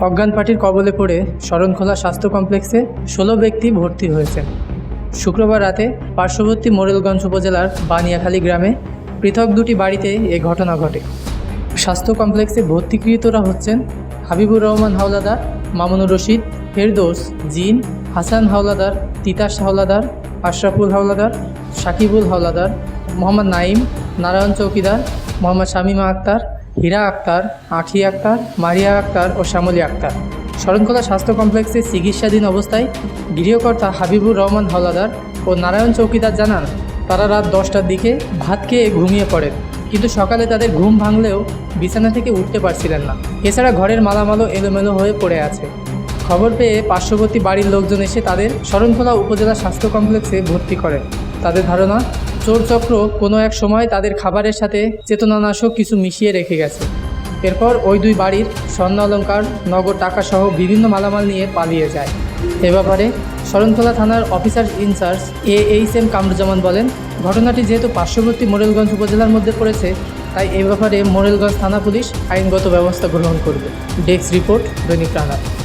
অজ্ঞান পার্টির কবলে পড়ে শরণখোলা স্বাস্থ্য কমপ্লেক্সে ১৬ ব্যক্তি ভর্তি হয়েছেন। শুক্রবার রাতে পার্শ্ববর্তী মোরেলগঞ্জ উপজেলার বানিয়াখালী গ্রামে পৃথক দুটি বাড়িতে এ ঘটনা ঘটে। স্বাস্থ্য কমপ্লেক্সে ভর্তিকৃতরা হচ্ছেন হাবিবুর রহমান হাওলাদার, মামুনুর রশিদ, ফেরদৌস, জিন, হাসান হাওলাদার, তিতাস হাওলাদার, আশরাফুল হাওলাদার, সাকিবুল হাওলাদার, মোহাম্মদ নাইম, নারায়ণ চৌকিদার, মোহাম্মদ শামীমা আক্তার, হীরা আক্তার, আঁখি আক্তার, মারিয়া আক্তার ও শ্যামলী আক্তার। শরণখোলা স্বাস্থ্য কমপ্লেক্সে চিকিৎসাধীন অবস্থায় গৃহকর্তা হাবিবুর রহমান হাওলাদার ও নারায়ণ চৌকিদার জানান, তারা রাত 10টার দিকে ভাত খেয়ে ঘুমিয়ে পড়েন, কিন্তু সকালে তাদের ঘুম ভাঙলেও বিছানা থেকে উঠতে পারছিলেন না। এছাড়া ঘরের মালামালও এলোমেলো হয়ে পড়ে আছে। খবর পেয়ে পার্শ্ববর্তী বাড়ির লোকজন এসে তাদের শরণখোলা উপজেলা স্বাস্থ্য কমপ্লেক্সে ভর্তি করেন। তাদের ধারণা, চোরচক্র কোনো এক সময় তাদের খাবারের সাথে চেতনানাশক কিছু মিশিয়ে রেখে গেছে। এরপর ওই দুই বাড়ির স্বর্ণ অলংকার, নগদ টাকাসহ বিভিন্ন মালামাল নিয়ে পালিয়ে যায়। এ ব্যাপারে শরণখোলা থানার অফিসার ইনচার্জ AHM কামরুজ্জামান বলেন, ঘটনাটি যেহেতু পার্শ্ববর্তী মোরেলগঞ্জ উপজেলার মধ্যে পড়েছে, তাই এ ব্যাপারে মোরেলগঞ্জ থানা পুলিশ আইনগত ব্যবস্থা গ্রহণ করবে। ডেস্ক রিপোর্ট, দৈনিক রানা।